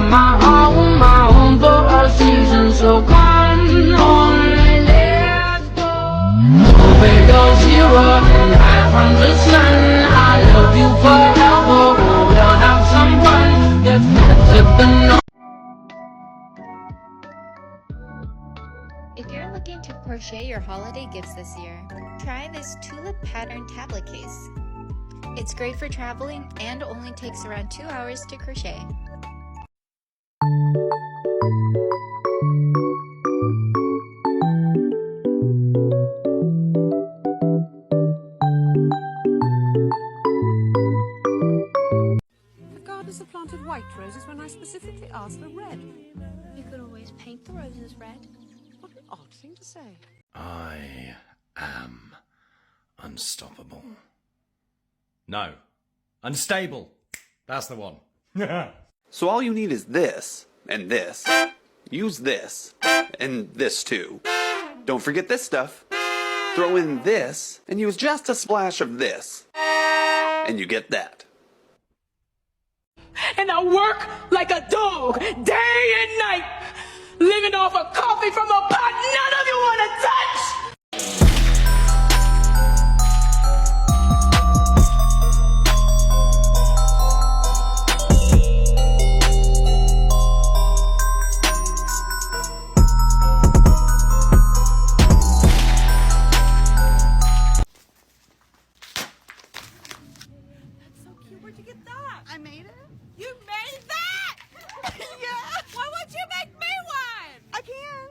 my own for a season. So come on, let's go. Omega zero, life from the sun. I love you forever. We'll have some fun. Let's tip the north. If you're looking to crochet your holiday gifts this year, try this tulip pattern tablet case. It's great for traveling and only takes around 2 hours to crochet. The gardeners have planted white roses when I specifically asked for red. You could always paint the roses red. What an odd thing to say. I am unstoppable. No. Unstable. That's the one. So all you need is this, and this. Use this, and this too. Don't forget this stuff. Throw in this, and use just a splash of this. And you get that. And I work like a dog, day and night, living off of coffee from a pot none of you want to touch! That's so cute. Where'd you get that? I made it. You made that? Yeah. Why won't you make me one? I can.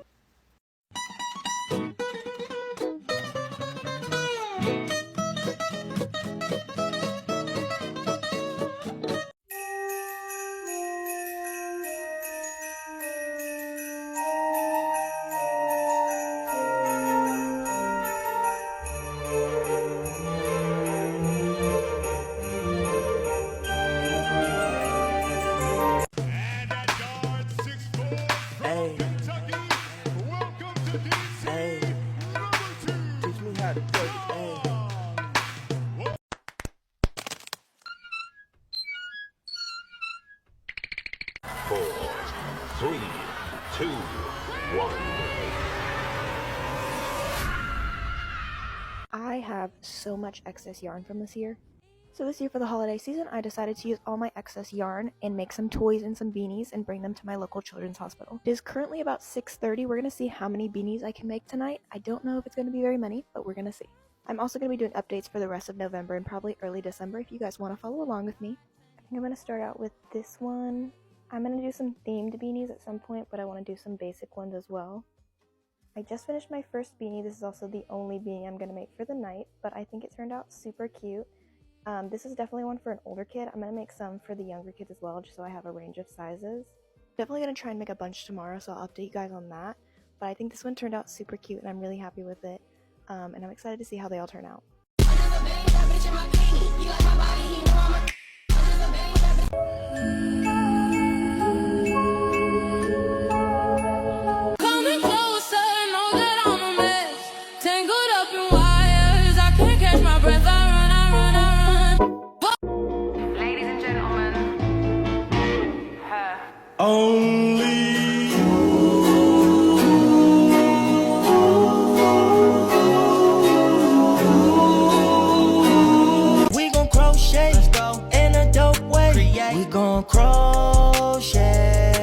I have so much excess yarn from this year. So this year for the holiday season, I decided to use all my excess yarn and make some toys and some beanies and bring them to my local children's hospital. It is currently about 6:30. We're going to see how many beanies I can make tonight. I don't know if it's going to be very many, but we're going to see. I'm also going to be doing updates for the rest of November and probably early December if you guys want to follow along with me. I think I'm going to start out with this one. I'm going to do some themed beanies at some point, but I want to do some basic ones as well. I just finished my first beanie. This is also the only beanie I'm going to make for the night, but I think it turned out super cute. This is definitely one for an older kid. I'm going to make some for the younger kids as well, just so I have a range of sizes. Definitely going to try and make a bunch tomorrow, so I'll update you guys on that. But I think this one turned out super cute, and I'm really happy with it. And I'm excited to see how they all turn out.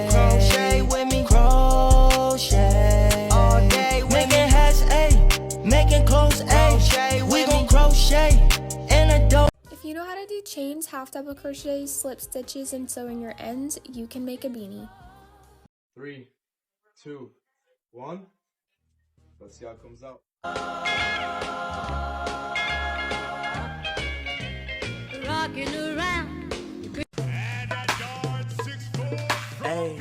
Crochet with me, crochet all day with making hats, making clothes, we gon' crochet in a dope. If you know how to do chains, half double crochets, slip stitches, and sewing your ends, you can make a beanie. 3, 2, 1. Let's see how it comes out. Rocking around. Hey,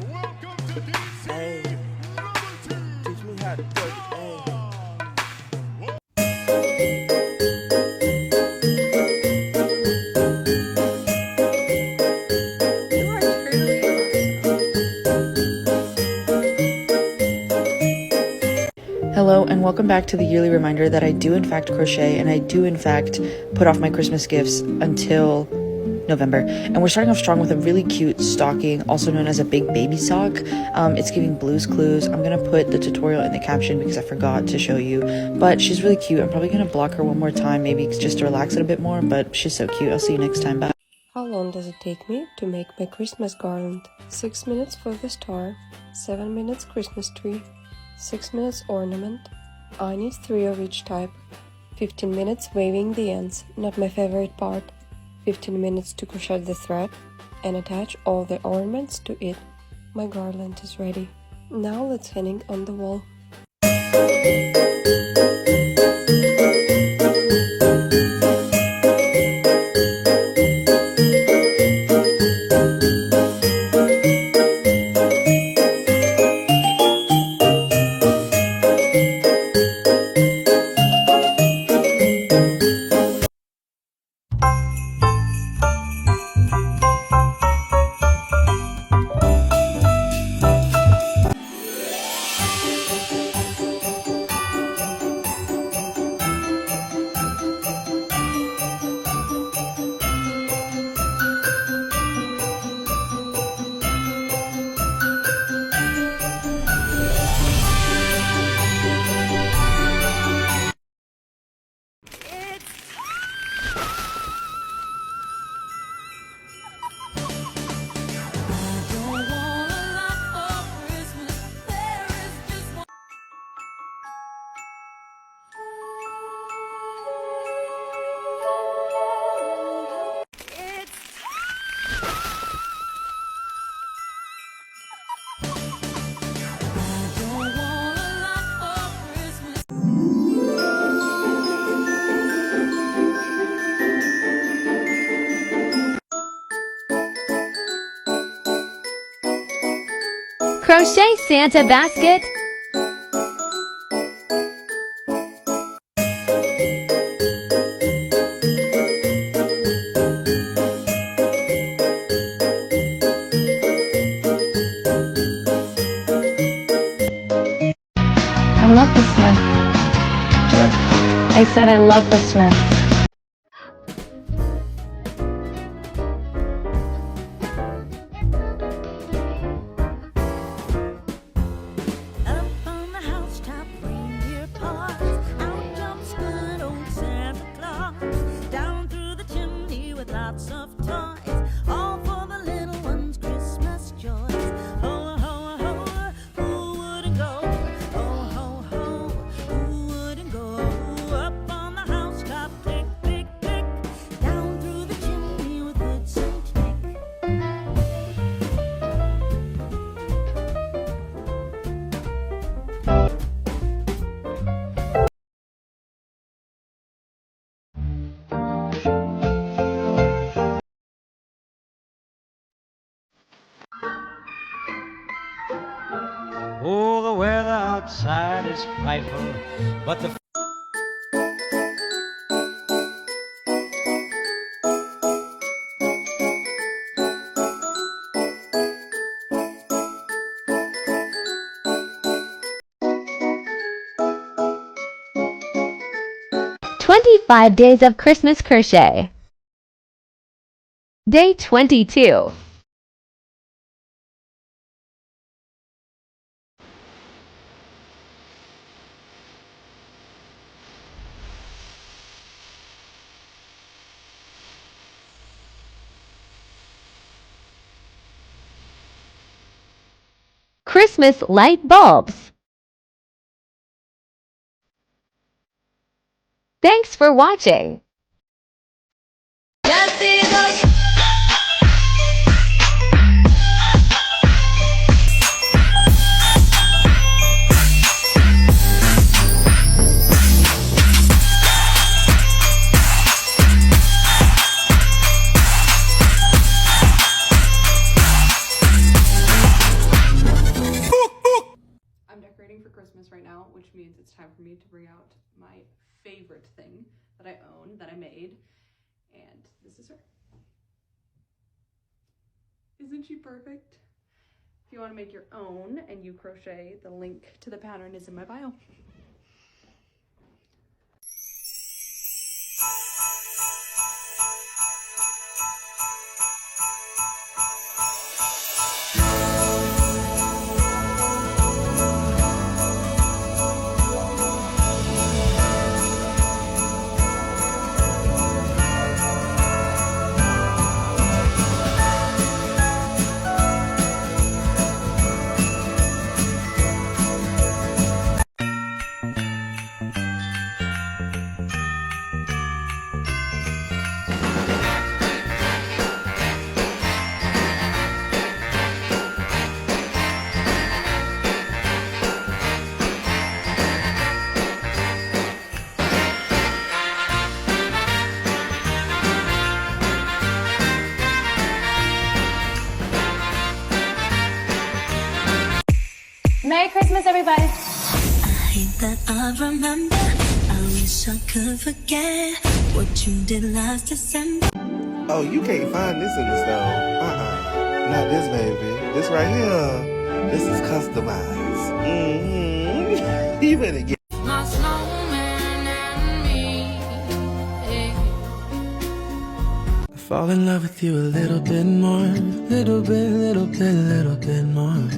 welcome to DC. Hey, teach me how to do it. Hello and welcome back to the yearly reminder that I do in fact crochet and I do in fact put off my Christmas gifts until November. And we're starting off strong with a really cute stocking, also known as a big baby sock. It's giving Blue's Clues. I'm gonna put the tutorial in the caption because I forgot to show you, but she's really cute. I'm probably gonna block her one more time, maybe just to relax it a bit more, but she's so cute. I'll see you next time. Bye. How long does it take me to make my Christmas garland? 6 minutes for the star, 7 minutes Christmas tree, 6 minutes ornament. I need 3 of each type. 15 minutes waving the ends, not my favorite part. 15 minutes to crochet the thread and attach all the ornaments to it. My garland is ready. Now let's hang it on the wall. Crochet Santa basket. I love the Smith. I said I love the Smith. Oh, the weather outside is frightful, but the "25 Days of Christmas Crochet." Day 22. Christmas light bulbs. Thanks for watching. I'm decorating for Christmas right now, which means it's time for me to bring out my favorite thing that I own, that I made, and this is her. Isn't she perfect? If you want to make your own and you crochet, the link to the pattern is in my bio. Christmas, everybody. That I remember, I wish I could forget what you did last December. Oh, you can't find this in the store. Not this, baby. This right here. This is customized. You better get. My snowman and me. Fall in love with you a little bit more. Little bit more.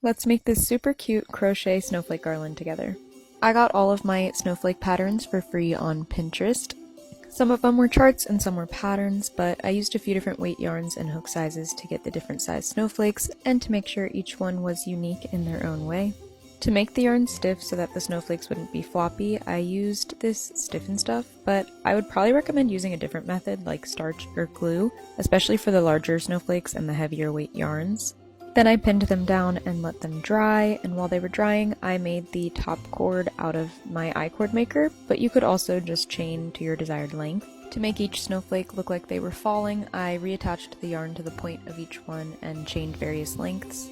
Let's make this super cute crochet snowflake garland together. I got all of my snowflake patterns for free on Pinterest. Some of them were charts and some were patterns, but I used a few different weight yarns and hook sizes to get the different size snowflakes and to make sure each one was unique in their own way. To make the yarn stiff so that the snowflakes wouldn't be floppy, I used this Stiffen Stuff, but I would probably recommend using a different method like starch or glue, especially for the larger snowflakes and the heavier weight yarns. Then I pinned them down and let them dry, and while they were drying, I made the top cord out of my I-cord maker, but you could also just chain to your desired length. To make each snowflake look like they were falling, I reattached the yarn to the point of each one and chained various lengths.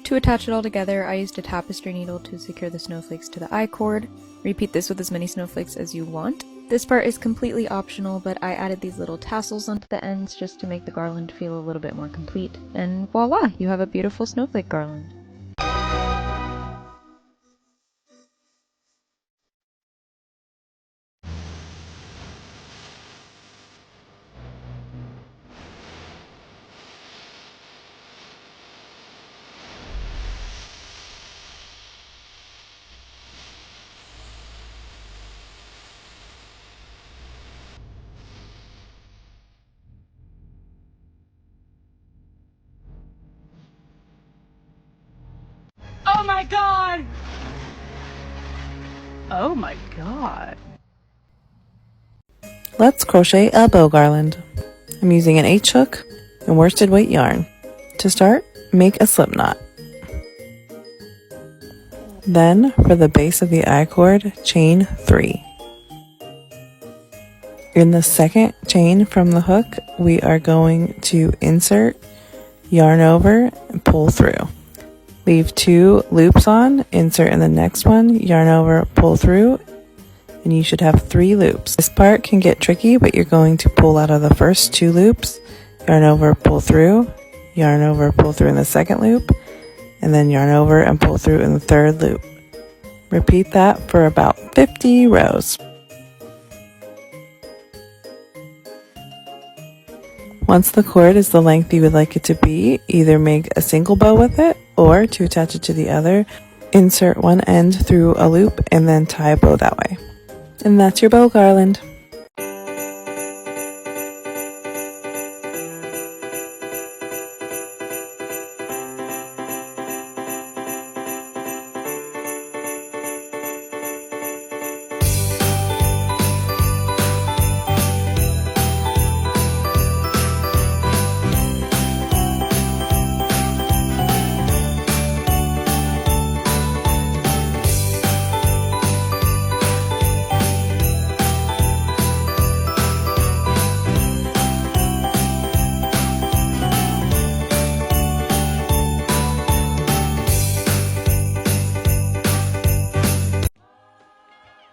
To attach it all together, I used a tapestry needle to secure the snowflakes to the I-cord. Repeat this with as many snowflakes as you want. This part is completely optional, but I added these little tassels onto the ends just to make the garland feel a little bit more complete. And voila, you have a beautiful snowflake garland. Oh my god! Oh my god. Let's crochet a bow garland. I'm using an H-hook and worsted weight yarn. To start, make a slip knot. Then, for the base of the I-cord, chain 3. In the second chain from the hook, we are going to insert, yarn over, and pull through. Leave 2 loops on, insert in the next one, yarn over, pull through, and you should have 3 loops. This part can get tricky, but you're going to pull out of the first 2 loops, yarn over, pull through, yarn over, pull through in the second loop, and then yarn over and pull through in the third loop. Repeat that for about 50 rows. Once the cord is the length you would like it to be, either make a single bow with it, or to attach it to the other, insert one end through a loop and then tie a bow that way. And that's your bow garland.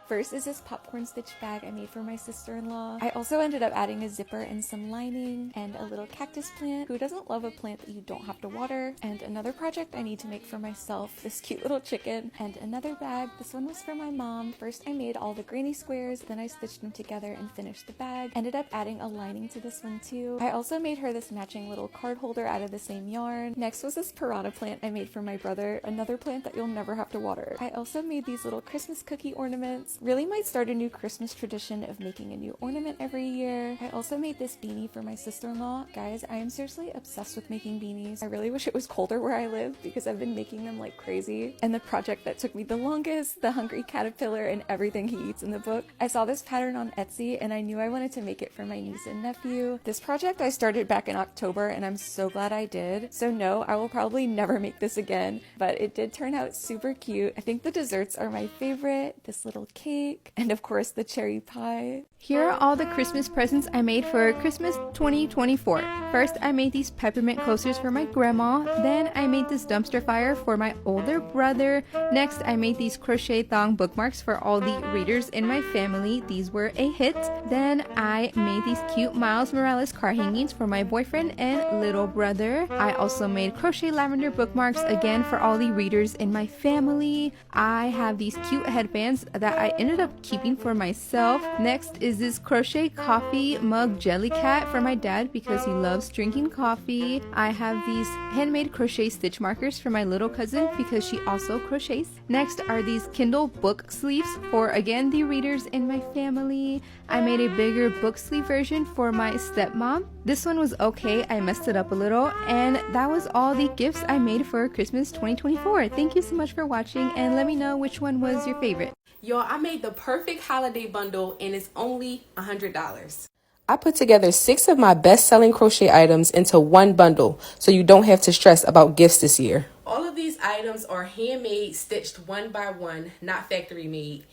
First is this popcorn stitch bag I made for my sister-in-law. I also ended up adding a zipper and some lining and a little cactus plant. Who doesn't love a plant that you don't have to water? And another project I need to make for myself, this cute little chicken. And another bag, this one was for my mom. First I made all the granny squares, then I stitched them together and finished the bag. Ended up adding a lining to this one too. I also made her this matching little card holder out of the same yarn. Next was this piranha plant I made for my brother, another plant that you'll never have to water. I also made these little Christmas cookie ornaments. Really might start a new Christmas tradition of making a new ornament every year. I also made this beanie for my sister-in-law. Guys, I am seriously obsessed with making beanies. I really wish it was colder where I live because I've been making them like crazy. And the project that took me the longest, the hungry caterpillar and everything he eats in the book. I saw this pattern on Etsy and I knew I wanted to make it for my niece and nephew. This project I started back in October and I'm so glad I did. So no, I will probably never make this again, but it did turn out super cute. I think the desserts are my favorite. This little cake and of course the cherry pie. Here are all the Christmas presents I made for Christmas 2024. First, I made these peppermint coasters for my grandma. Then I made this dumpster fire for my older brother. Next, I made these crochet thong bookmarks for all the readers in my family. These were a hit. Then I made these cute Miles Morales card hangings for my boyfriend and little brother. I also made crochet lavender bookmarks again for all the readers in my family. I have these cute headbands that I ended up keeping for myself. Next is this crochet coffee mug jelly cat for my dad because he loves drinking coffee. I have these handmade crochet stitch markers for my little cousin because she also crochets. Next are these Kindle book sleeves for again the readers in my family. I made a bigger book sleeve version for my stepmom. This one was okay, I messed it up a little, and that was all the gifts I made for Christmas 2024. Thank you so much for watching and let me know which one was your favorite. Y'all, I made the perfect holiday bundle and it's only $100. I put together 6 of my best-selling crochet items into one bundle so you don't have to stress about gifts this year. All of these items are handmade, stitched one by one, not factory made.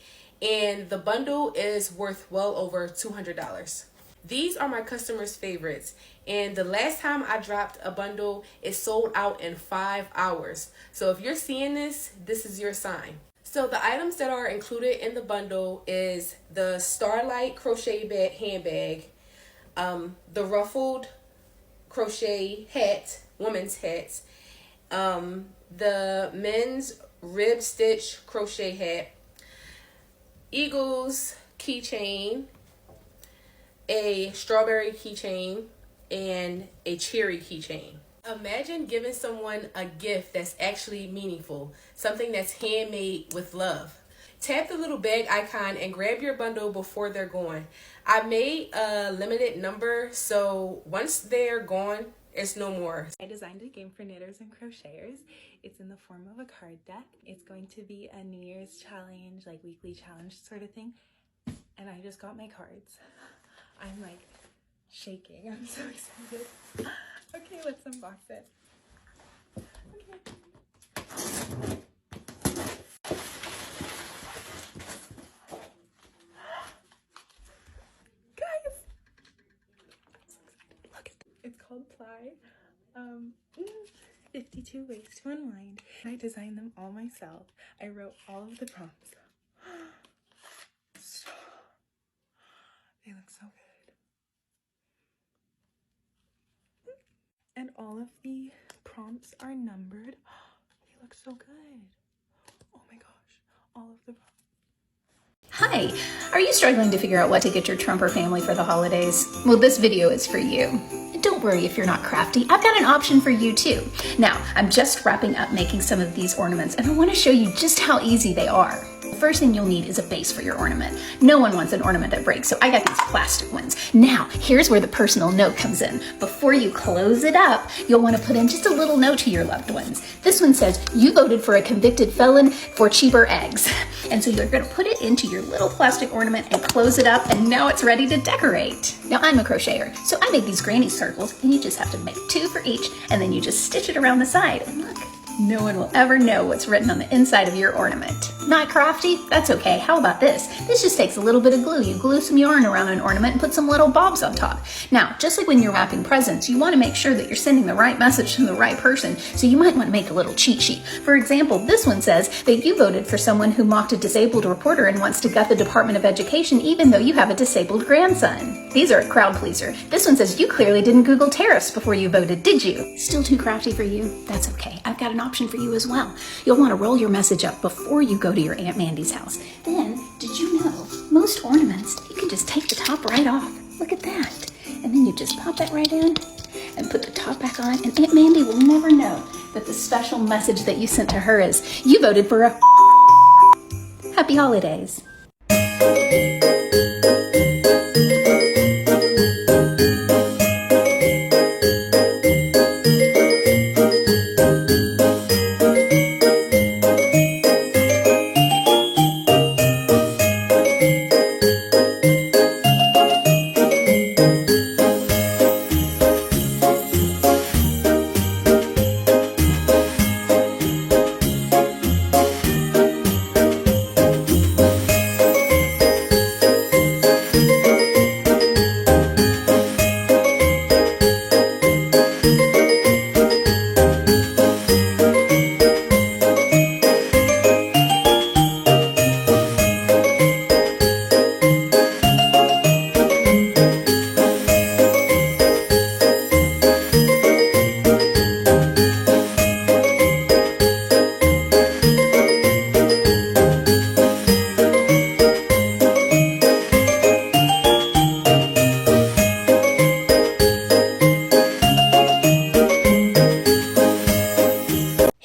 And the bundle is worth well over $200. These are my customers' favorites. And the last time I dropped a bundle, it sold out in 5 hours. So if you're seeing this, this is your sign. So the items that are included in the bundle is the Starlight crochet handbag, the ruffled crochet hat, women's hats, the men's rib stitch crochet hat, Eagles keychain, a strawberry keychain, and a cherry keychain. Imagine giving someone a gift that's actually meaningful, something that's handmade with love. Tap the little bag icon and grab your bundle before they're gone. I made a limited number, so once they're gone, it's no more. I designed a game for knitters and crocheters. It's in the form of a card deck. It's going to be a New Year's challenge, like weekly challenge sort of thing. And I just got my cards. I'm like shaking. I'm so excited. Okay, let's unbox it. Okay. Guys! Look at that. It's called Ply. 52 ways to unwind. I designed them all myself. I wrote all of the prompts. They look so good. And all of the prompts are numbered. They look so good. Oh my gosh. All of the prompts. Hi, are you struggling to figure out what to get your Trumper family for the holidays? Well, this video is for you. And don't worry if you're not crafty, I've got an option for you too. Now, I'm just wrapping up making some of these ornaments and I want to show you just how easy they are. The first thing you'll need is a base for your ornament. No one wants an ornament that breaks, so I got these plastic ones. Now, here's where the personal note comes in. Before you close it up, you'll want to put in just a little note to your loved ones. This one says, you voted for a convicted felon for cheaper eggs. And so you're going to put it into your little plastic ornament and close it up, and now it's ready to decorate. Now, I'm a crocheter, so I make these granny circles, and you just have to make 2 for each, and then you just stitch it around the side. And look, no one will ever know what's written on the inside of your ornament. Not crafty? That's okay. How about this? This just takes a little bit of glue. You glue some yarn around an ornament and put some little bobs on top. Now, just like when you're wrapping presents, you want to make sure that you're sending the right message to the right person, so you might want to make a little cheat sheet. For example, this one says that you voted for someone who mocked a disabled reporter and wants to gut the Department of Education even though you have a disabled grandson. These are a crowd pleaser. This one says you clearly didn't Google tariffs before you voted, did you? Still too crafty for you? That's okay. I've got an option for you as well. You'll want to roll your message up before you go to your Aunt Mandy's house. Then, did you know, most ornaments, you can just take the top right off. Look at that. And then you just pop that right in and put the top back on, and Aunt Mandy will never know that the special message that you sent to her is, you voted for a Happy Holidays.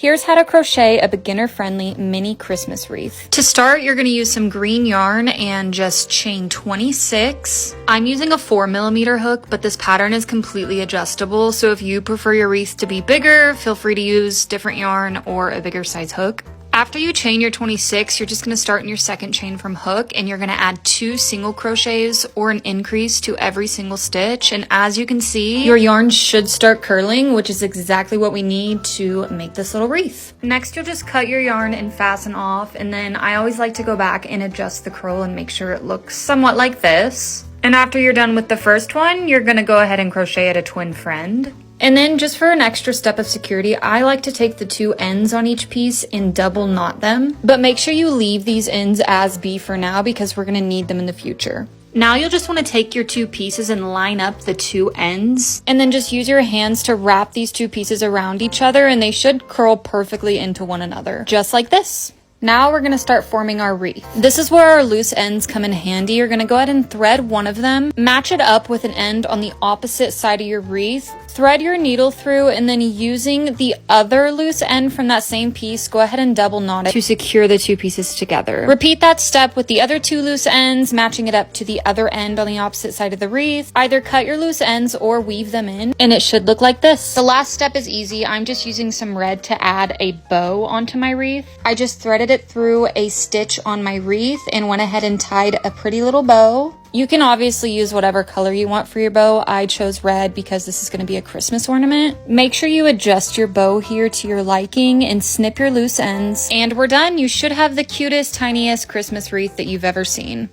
Here's how to crochet a beginner-friendly mini Christmas wreath. To start, you're going to use some green yarn and just chain 26. I'm using a 4mm hook, but this pattern is completely adjustable, so if you prefer your wreath to be bigger, feel free to use different yarn or a bigger size hook. After you chain your 26, you're just going to start in your second chain from hook, and you're going to add 2 single crochets or an increase to every single stitch. And as you can see, your yarn should start curling, which is exactly what we need to make this little wreath. Next, you'll just cut your yarn and fasten off, and then I always like to go back and adjust the curl and make sure it looks somewhat like this. And after you're done with the first one, you're going to go ahead and crochet at a twin friend. And then just for an extra step of security, I like to take the 2 ends on each piece and double knot them. But make sure you leave these ends as be for now because we're going to need them in the future. Now you'll just want to take your 2 pieces and line up the 2 ends. And then just use your hands to wrap these 2 pieces around each other, and they should curl perfectly into one another. Just like this. Now we're going to start forming our wreath. This is where our loose ends come in handy. You're going to go ahead and thread one of them, match it up with an end on the opposite side of your wreath, thread your needle through, and then using the other loose end from that same piece, go ahead and double knot it to secure the 2 pieces together. Repeat that step with the other 2 loose ends, matching it up to the other end on the opposite side of the wreath. Either cut your loose ends or weave them in, and it should look like this. The last step is easy. I'm just using some red to add a bow onto my wreath. I just threaded it through a stitch on my wreath and went ahead and tied a pretty little bow. You can obviously use whatever color you want for your bow. I chose red because this is going to be a Christmas ornament. Make sure you adjust your bow here to your liking and snip your loose ends. And we're done. You should have the cutest, tiniest Christmas wreath that you've ever seen.